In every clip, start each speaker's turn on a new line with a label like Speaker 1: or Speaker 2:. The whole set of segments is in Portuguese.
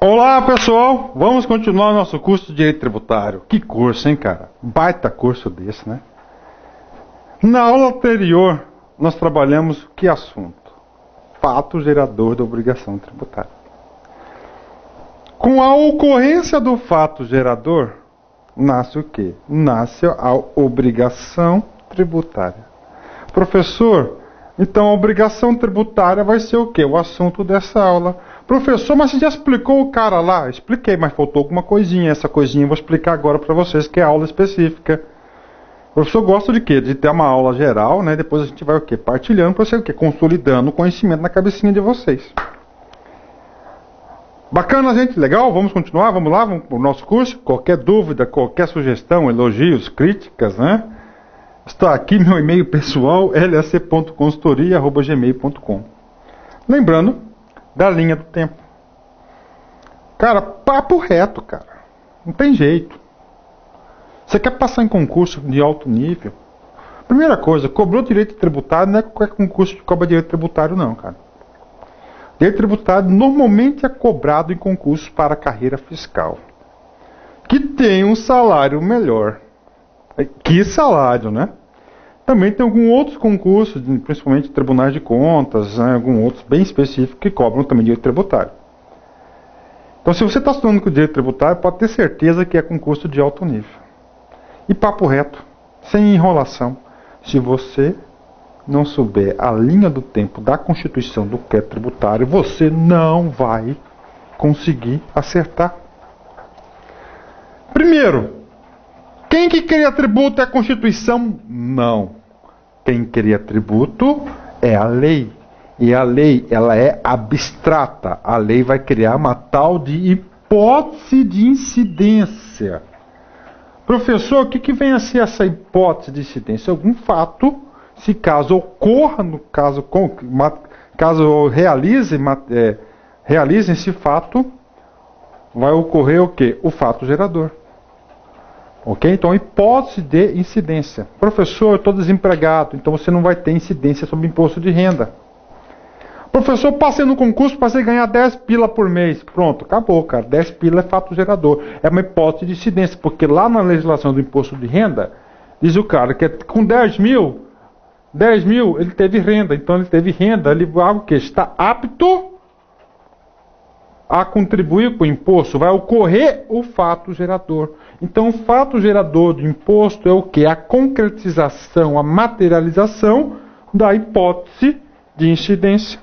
Speaker 1: Olá pessoal, vamos continuar nosso curso de Direito Tributário. Que curso, hein, cara? Baita curso desse, né? Na aula anterior, nós trabalhamos que assunto? Fato gerador da obrigação tributária. Com a ocorrência do fato gerador, nasce o quê? Nasce a obrigação tributária. Professor, então a obrigação tributária vai ser o quê? O assunto dessa aula. Professor, mas você já explicou o cara lá? Expliquei, mas faltou alguma coisinha. Essa coisinha eu vou explicar agora para vocês, que é aula específica. O professor gosta de quê? De ter uma aula geral, né? Depois a gente vai o quê? Partilhando para você o quê? Consolidando o conhecimento na cabecinha de vocês. Bacana, gente? Legal? Vamos continuar? Vamos lá? Vamos para o nosso curso? Qualquer dúvida, qualquer sugestão, elogios, críticas, né? Está aqui meu e-mail pessoal, lac.consultoria@gmail.com. Lembrando da linha do tempo. Cara, papo reto, cara. Não tem jeito. Você quer passar em concurso de alto nível? Primeira coisa, cobrou direito tributário, não é qualquer concurso que cobra direito tributário não, cara. Direito tributário normalmente é cobrado em concursos para carreira fiscal, que tem um salário melhor. Que salário, né? Também tem alguns outros concursos, principalmente tribunais de contas, né, alguns outros bem específicos que cobram também direito tributário. Então, se você está estudando com direito tributário, pode ter certeza que é concurso de alto nível. E papo reto, sem enrolação, se você não souber a linha do tempo da Constituição do que é tributário, você não vai conseguir acertar. Primeiro, quem que cria tributo é a Constituição? Não. Quem cria tributo é a lei. E a lei, ela é abstrata. A lei vai criar uma tal de hipótese de incidência. Professor, o que vem a ser essa hipótese de incidência? Algum fato, se caso ocorra, no caso realize esse fato, vai ocorrer o quê? O fato gerador. Ok? Então, hipótese de incidência. Professor, eu estou desempregado, então você não vai ter incidência sobre imposto de renda. Professor, passei no concurso, passei a ganhar 10 pila por mês. Pronto, acabou, cara. 10 pila é fato gerador. É uma hipótese de incidência, porque lá na legislação do imposto de renda, diz o cara que com 10 mil ele teve renda. Então, ele teve renda, ele algo que está apto a contribuir com o imposto, vai ocorrer o fato gerador. Então, o fato gerador do imposto é o que? A concretização, a materialização da hipótese de incidência.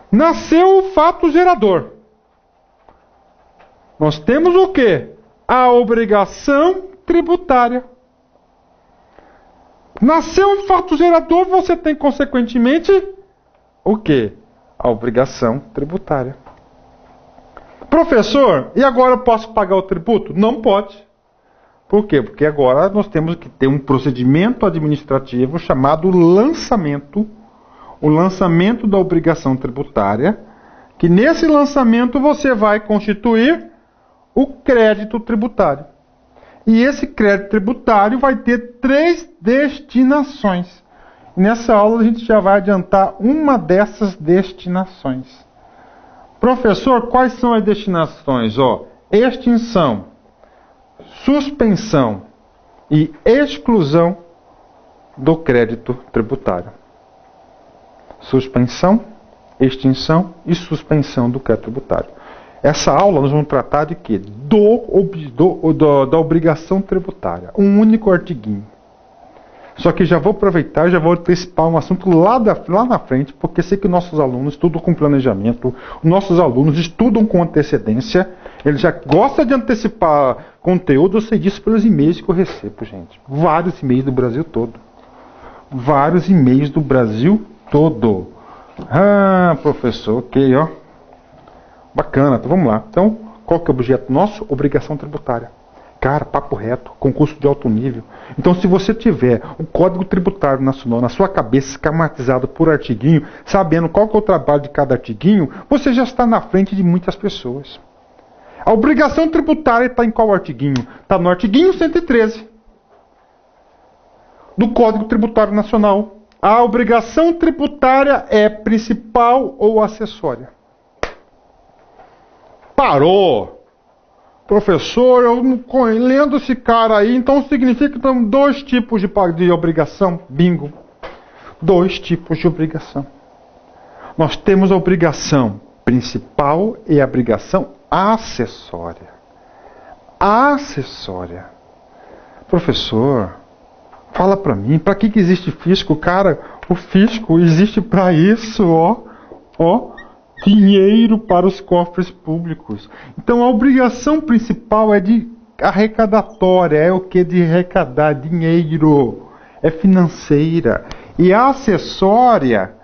Speaker 1: Nasceu o fato gerador. Nós temos o que? A obrigação tributária. Nasceu o fato gerador, você tem, consequentemente, o que? A obrigação tributária. Professor, e agora eu posso pagar o tributo? Não pode. Por quê? Porque agora nós temos que ter um procedimento administrativo chamado lançamento. O lançamento da obrigação tributária, que nesse lançamento você vai constituir o crédito tributário. E esse crédito tributário vai ter 3 destinações. Nessa aula a gente já vai adiantar uma dessas destinações. Professor, quais são as destinações? Extinção, suspensão e exclusão do crédito tributário. Suspensão, extinção e suspensão do crédito tributário. Essa aula nós vamos tratar de quê? Da obrigação tributária. Um único artiguinho. Só que já vou aproveitar e já vou antecipar um assunto lá na frente, porque sei que nossos alunos estudam com planejamento, nossos alunos estudam com antecedência, eles já gostam de antecipar conteúdo, eu sei disso pelos e-mails que eu recebo, gente. Vários e-mails do Brasil todo. Vários e-mails do Brasil todo. Ah, professor, ok, ó. Bacana, então vamos lá. Então, qual que é o objeto nosso? Obrigação tributária. Cara, papo reto, concurso de alto nível. Então, se você tiver o Código Tributário Nacional na sua cabeça, esquematizado por artiguinho, sabendo qual que é o trabalho de cada artiguinho, você já está na frente de muitas pessoas. A obrigação tributária está em qual artiguinho? Está no artiguinho 113 do Código Tributário Nacional. A obrigação tributária é principal ou acessória? Parou! Professor, eu lendo esse cara aí, então significa que tem 2 tipos de obrigação? Bingo. 2 tipos de obrigação. Nós temos a obrigação principal e a obrigação acessória. Acessória. Professor, fala para mim, para que existe fisco? Cara, o fisco existe para isso, ó. Dinheiro para os cofres públicos. Então a obrigação principal é de arrecadatória, é o que? De arrecadar dinheiro, é financeira. E a acessória,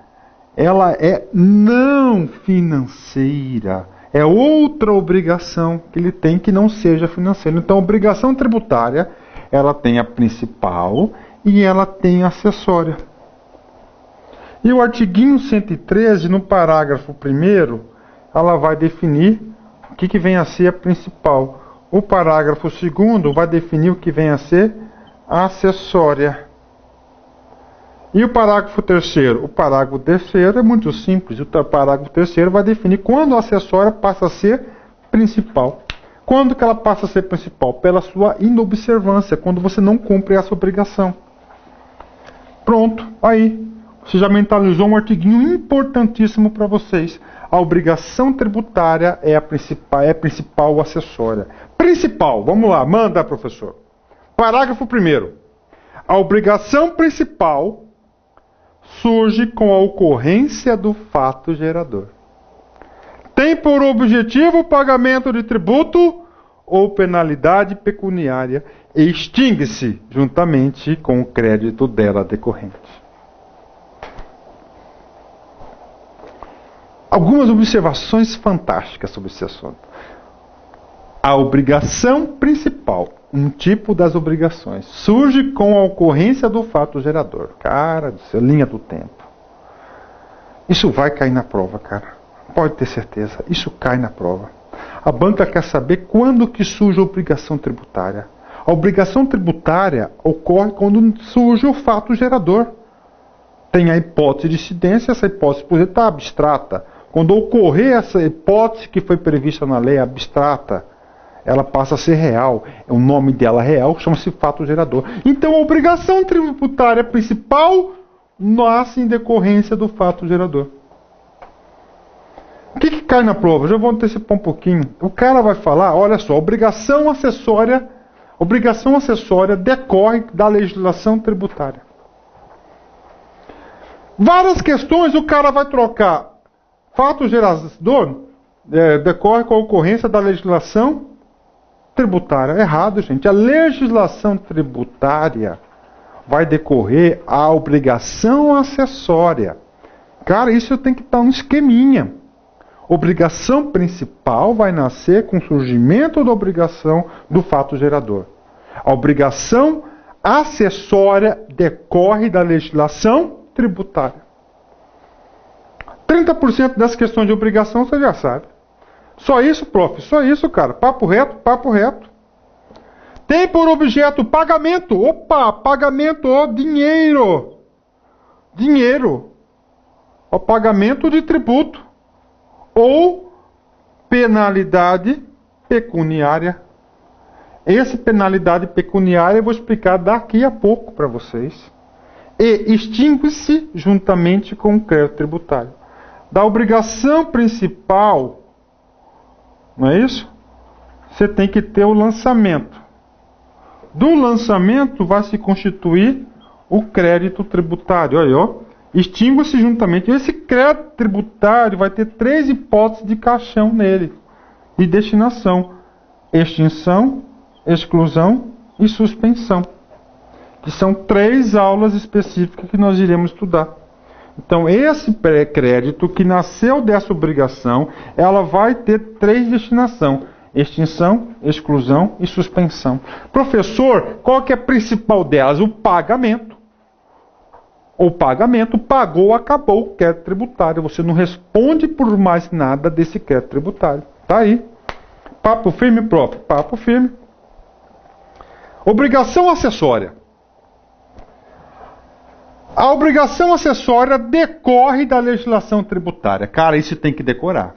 Speaker 1: ela é não financeira. É outra obrigação que ele tem que não seja financeira. Então a obrigação tributária, ela tem a principal e ela tem a acessória. E o artiguinho 113, no parágrafo 1º, ela vai definir o que vem a ser a principal. O parágrafo 2º vai definir o que vem a ser a acessória. E o parágrafo 3º? O parágrafo 3º é muito simples. O parágrafo 3º vai definir quando a acessória passa a ser principal. Quando que ela passa a ser principal? Pela sua inobservância, quando você não cumpre essa obrigação. Pronto, aí. Você já mentalizou um artiguinho importantíssimo para vocês. A obrigação tributária é a principal acessória. Principal, vamos lá, manda, professor. Parágrafo 1º. A obrigação principal surge com a ocorrência do fato gerador. Tem por objetivo o pagamento de tributo ou penalidade pecuniária e extingue-se juntamente com o crédito dela decorrente. Algumas observações fantásticas sobre esse assunto. A obrigação principal, um tipo das obrigações, surge com a ocorrência do fato gerador. Cara, linha do tempo. Isso vai cair na prova, cara. Pode ter certeza. Isso cai na prova. A banca quer saber quando que surge a obrigação tributária. A obrigação tributária ocorre quando surge o fato gerador. Tem a hipótese de incidência, essa hipótese, por exemplo, está abstrata. Quando ocorrer essa hipótese que foi prevista na lei abstrata, ela passa a ser real. O nome dela real chama-se fato gerador. Então a obrigação tributária principal nasce em decorrência do fato gerador. O que cai na prova? Já vou antecipar um pouquinho. O cara vai falar, olha só, obrigação acessória decorre da legislação tributária. Várias questões o cara vai trocar. Fato gerador decorre com a ocorrência da legislação tributária. Errado, gente. A legislação tributária vai decorrer a obrigação acessória. Cara, isso tem que estar no esqueminha. Obrigação principal vai nascer com o surgimento da obrigação do fato gerador. A obrigação acessória decorre da legislação tributária. 30% das questões de obrigação você já sabe. Só isso, prof. Só isso, cara. Papo reto, papo reto. Tem por objeto pagamento. Opa, pagamento, ó, dinheiro. Dinheiro. O pagamento de tributo. Ou penalidade pecuniária. Essa penalidade pecuniária eu vou explicar daqui a pouco para vocês. E extingue-se juntamente com o crédito tributário. Da obrigação principal, não é isso? Você tem que ter o lançamento. Do lançamento vai se constituir o crédito tributário. Olha aí, ó. Extingue-se juntamente. Esse crédito tributário vai ter 3 hipóteses de caixão nele. De destinação. Extinção, exclusão e suspensão. Que são 3 aulas específicas que nós iremos estudar. Então, esse pré-crédito que nasceu dessa obrigação, ela vai ter 3 destinações. Extinção, exclusão e suspensão. Professor, qual que é a principal delas? O pagamento. O pagamento pagou, acabou o crédito tributário. Você não responde por mais nada desse crédito tributário. Tá aí. Papo firme, prof. Papo firme. Obrigação acessória. A obrigação acessória decorre da legislação tributária. Cara, isso tem que decorar.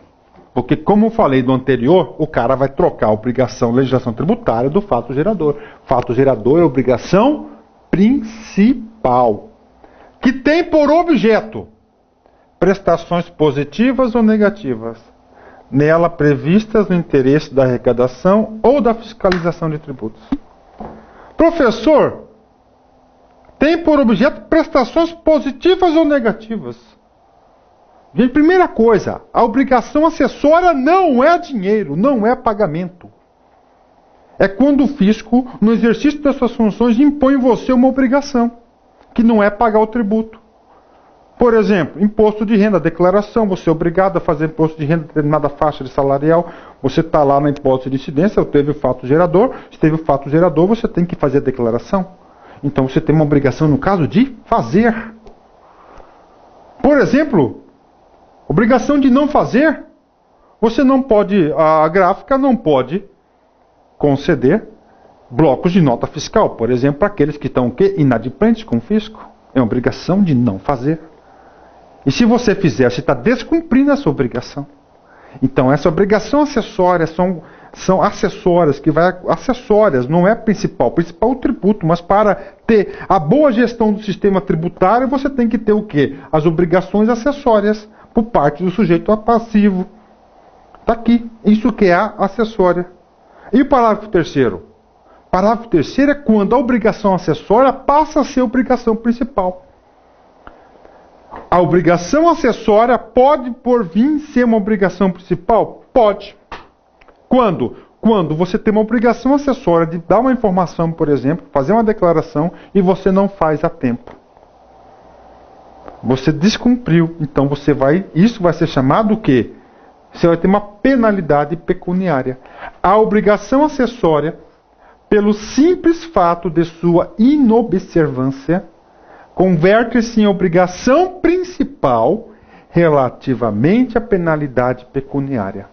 Speaker 1: Porque, como eu falei do anterior, o cara vai trocar a obrigação legislação tributária do fato gerador. Fato gerador é obrigação principal, que tem por objeto prestações positivas ou negativas, nela previstas no interesse da arrecadação ou da fiscalização de tributos. Professor, tem por objeto prestações positivas ou negativas? Gente, primeira coisa, a obrigação acessória não é dinheiro, não é pagamento. É quando o fisco, no exercício das suas funções, impõe em você uma obrigação, que não é pagar o tributo. Por exemplo, imposto de renda, declaração, você é obrigado a fazer imposto de renda de determinada faixa de salarial, você está lá na hipótese de incidência, teve o fato gerador, se teve o fato gerador, você tem que fazer a declaração. Então você tem uma obrigação, no caso, de fazer. Por exemplo, obrigação de não fazer, você não pode, a gráfica não pode conceder blocos de nota fiscal, por exemplo, para aqueles que estão inadimplentes com o fisco. É uma obrigação de não fazer. E se você fizer, você está descumprindo essa obrigação. Então, essa obrigação acessória são acessórias, acessórias, não é principal. Principal é o tributo, mas para ter a boa gestão do sistema tributário, você tem que ter o quê? As obrigações acessórias por parte do sujeito passivo. Está aqui. Isso que é a acessória. E o parágrafo terceiro? O parágrafo terceiro é quando a obrigação acessória passa a ser obrigação principal. A obrigação acessória pode, por vir, ser uma obrigação principal? Pode. Quando? Quando você tem uma obrigação acessória de dar uma informação, por exemplo, fazer uma declaração e você não faz a tempo. Você descumpriu. Então isso vai ser chamado o quê? Você vai ter uma penalidade pecuniária. A obrigação acessória, pelo simples fato de sua inobservância, converte-se em obrigação principal relativamente à penalidade pecuniária.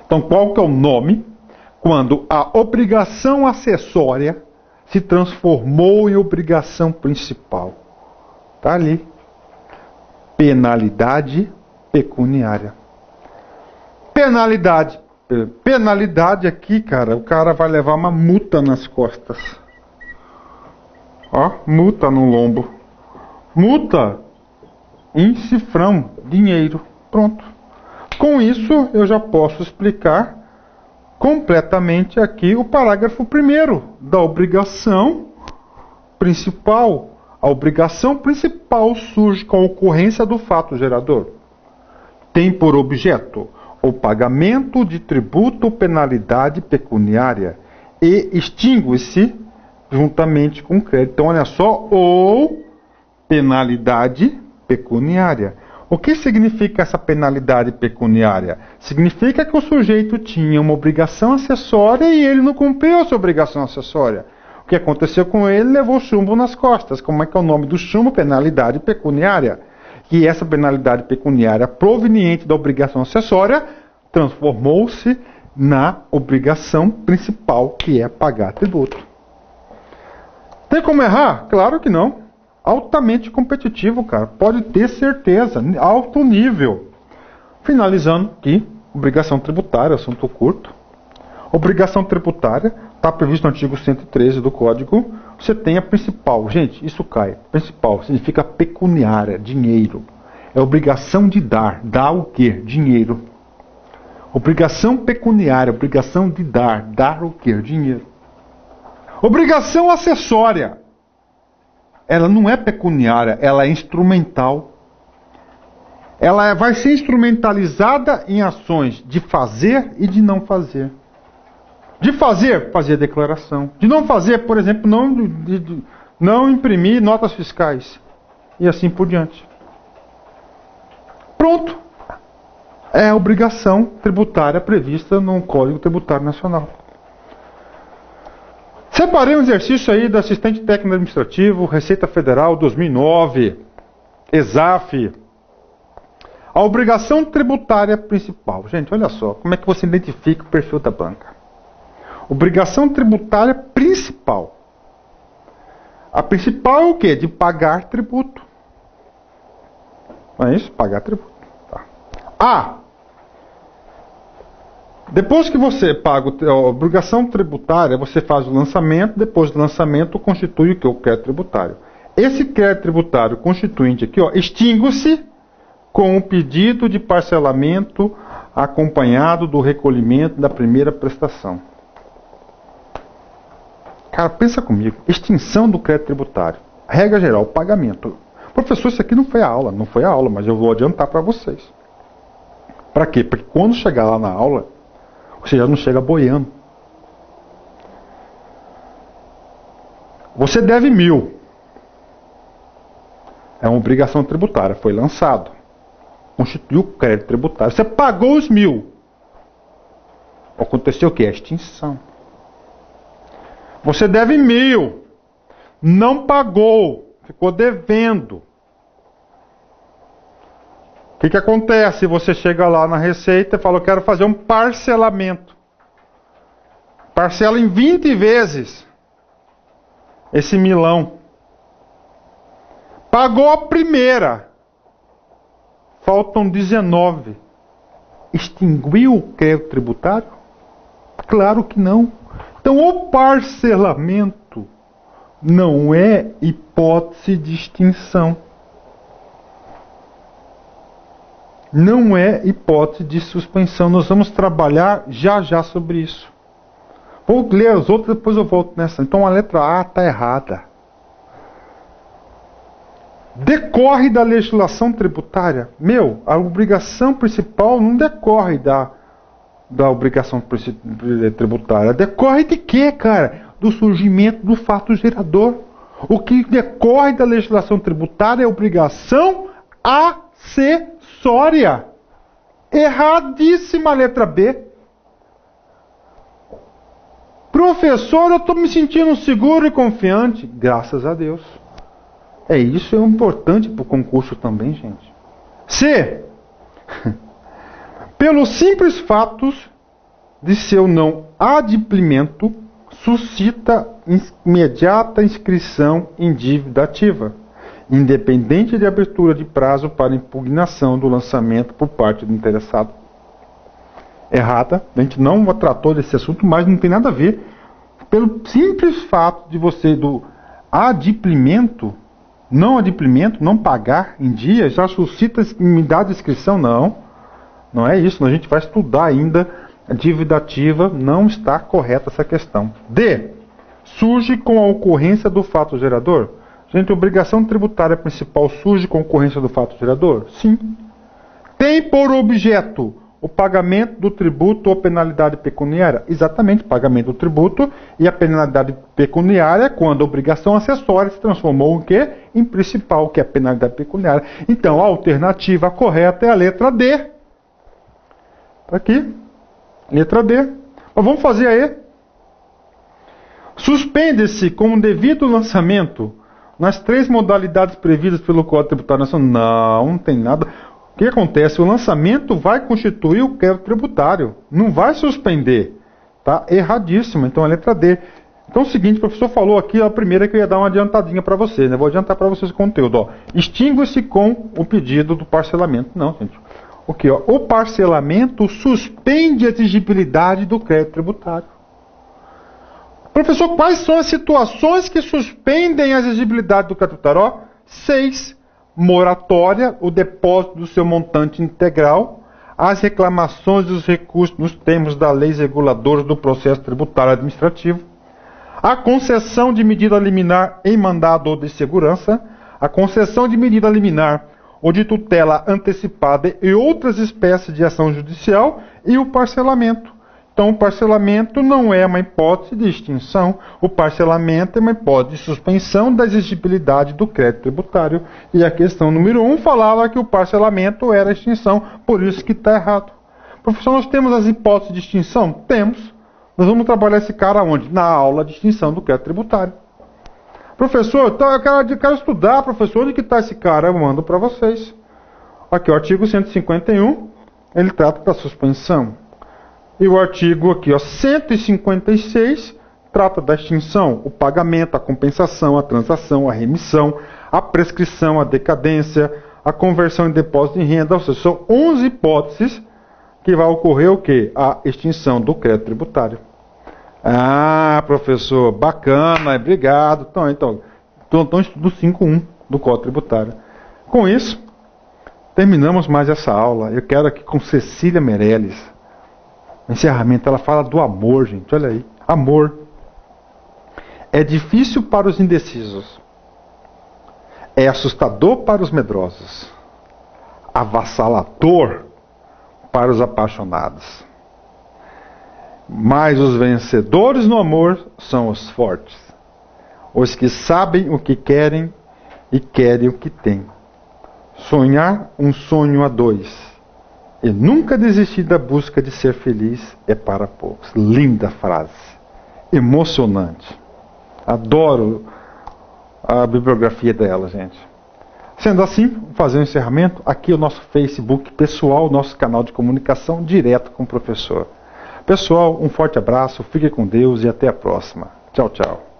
Speaker 1: Então, qual que é o nome? Quando a obrigação acessória se transformou em obrigação principal. Está ali. Penalidade pecuniária. Penalidade. Penalidade aqui, cara, o cara vai levar uma multa nas costas. Ó, multa no lombo. Multa em cifrão, dinheiro. Pronto. Com isso, eu já posso explicar completamente aqui o parágrafo 1º da obrigação principal. A obrigação principal surge com a ocorrência do fato gerador. Tem por objeto o pagamento de tributo ou penalidade pecuniária e extingue-se juntamente com crédito. Então, olha só, ou penalidade pecuniária. O que significa essa penalidade pecuniária? Significa que o sujeito tinha uma obrigação acessória e ele não cumpriu essa obrigação acessória. O que aconteceu com ele? Levou chumbo nas costas. Como é que é o nome do chumbo? Penalidade pecuniária. E essa penalidade pecuniária proveniente da obrigação acessória transformou-se na obrigação principal, que é pagar tributo. Tem como errar? Claro que não. Altamente competitivo, cara. Pode ter certeza. Alto nível. Finalizando aqui, obrigação tributária, assunto curto. Obrigação tributária, está previsto no artigo 113 do Código. Você tem a principal. Gente, isso cai. Principal significa pecuniária, dinheiro. É obrigação de dar. Dar o quê? Dinheiro. Obrigação pecuniária, obrigação de dar. Dar o quê? Dinheiro. Obrigação acessória. Ela não é pecuniária, ela é instrumental. Ela vai ser instrumentalizada em ações de fazer e de não fazer. De fazer, fazer declaração. De não fazer, por exemplo, não imprimir notas fiscais. E assim por diante. Pronto. É a obrigação tributária prevista no Código Tributário Nacional. Separei um exercício aí do assistente técnico administrativo, Receita Federal 2009, ESAF. A obrigação tributária principal. Gente, olha só, como é que você identifica o perfil da banca? Obrigação tributária principal. A principal é o quê? De pagar tributo. Não é isso? Pagar tributo. Tá. A. Depois que você paga a obrigação tributária, você faz o lançamento, depois do lançamento constitui o que? O crédito tributário. Esse crédito tributário constituinte aqui, ó, extingue-se com o pedido de parcelamento acompanhado do recolhimento da primeira prestação. Cara, pensa comigo, extinção do crédito tributário. Regra geral, pagamento. Professor, isso aqui não foi a aula, mas eu vou adiantar para vocês. Para quê? Porque quando chegar lá na aula, você já não chega boiando. Você deve 1.000. É uma obrigação tributária, foi lançado. Constituiu o crédito tributário. Você pagou os 1.000. Aconteceu o quê? A extinção. Você deve 1.000. Não pagou. Ficou devendo. O que acontece? Você chega lá na Receita e fala, eu quero fazer um parcelamento. Parcela em 20 vezes esse 1.000. Pagou a primeira. Faltam 19. Extinguiu o crédito tributário? Claro que não. Então o parcelamento não é hipótese de extinção. Não é hipótese de suspensão. Nós vamos trabalhar já sobre isso. Vou ler as outras, depois eu volto nessa. Então a letra A está errada. Decorre da legislação tributária. A obrigação principal não decorre da obrigação tributária. Decorre de quê, cara? Do surgimento do fato gerador. O que decorre da legislação tributária é obrigação acessória. Erradíssima a letra B. Professor, eu estou me sentindo seguro e confiante. Graças a Deus. Isso é importante para o concurso também, gente. C. Pelos simples fatos de seu não adimplemento, suscita imediata inscrição em dívida ativa, independente de abertura de prazo para impugnação do lançamento por parte do interessado. Errada. A gente não tratou desse assunto, mas não tem nada a ver. Pelo simples fato de você do adimplemento, não pagar em dia, já suscita imediata inscrição? Não é isso. A gente vai estudar ainda a dívida ativa, não está correta essa questão. D. Surge com a ocorrência do fato gerador? Gente, a obrigação tributária principal surge com a ocorrência do fato gerador? Sim. Tem por objeto o pagamento do tributo ou penalidade pecuniária? Exatamente, pagamento do tributo e a penalidade pecuniária quando a obrigação acessória se transformou em quê? Em principal, que é a penalidade pecuniária. Então, a alternativa correta é a letra D. Aqui, letra D. Mas vamos fazer aí. Suspende-se com o devido lançamento nas 3 modalidades previstas pelo Código Tributário Nacional. Não tem nada. O que acontece? O lançamento vai constituir o crédito tributário. Não vai suspender. Tá? Erradíssimo. Então, a letra D. Então, é o seguinte, o professor falou aqui, a primeira que eu ia dar uma adiantadinha para vocês. Vou adiantar para vocês o conteúdo. Extingue-se com o pedido do parcelamento. Não, gente. Aqui, o parcelamento suspende a exigibilidade do crédito tributário. Professor, quais são as situações que suspendem a exigibilidade do crédito tributário? 6. Moratória, o depósito do seu montante integral, as reclamações dos recursos nos termos da lei reguladora do processo tributário administrativo, a concessão de medida liminar em mandado ou de segurança, a concessão de medida liminar ou de tutela antecipada e outras espécies de ação judicial e o parcelamento. Então, o parcelamento não é uma hipótese de extinção, o parcelamento é uma hipótese de suspensão da exigibilidade do crédito tributário. E a questão número 1 falava que o parcelamento era extinção, por isso que está errado. Professor, nós temos as hipóteses de extinção? Temos. Nós vamos trabalhar esse cara onde? Na aula de extinção do crédito tributário. Professor, então eu quero estudar, professor, onde que está esse cara? Eu mando para vocês. Aqui, o artigo 151, ele trata da suspensão. E o artigo aqui, 156, trata da extinção, o pagamento, a compensação, a transação, a remissão, a prescrição, a decadência, a conversão em depósito de renda. Ou seja, são 11 hipóteses que vai ocorrer o quê? A extinção do crédito tributário. Ah, professor, bacana, obrigado. Então do 5.1 do Código Tributário. Com isso, terminamos mais essa aula. Eu quero aqui com Cecília Meirelles. Encerramento, ela fala do amor, gente. Olha aí. Amor. É difícil para os indecisos. É assustador para os medrosos. Avassalador para os apaixonados. Mas os vencedores no amor são os fortes. Os que sabem o que querem e querem o que têm. Sonhar um sonho a dois e nunca desistir da busca de ser feliz é para poucos. Linda frase. Emocionante. Adoro a bibliografia dela, gente. Sendo assim, vou fazer um encerramento. Aqui é o nosso Facebook pessoal, nosso canal de comunicação direto com o professor. Pessoal, um forte abraço, fique com Deus e até a próxima. Tchau, tchau.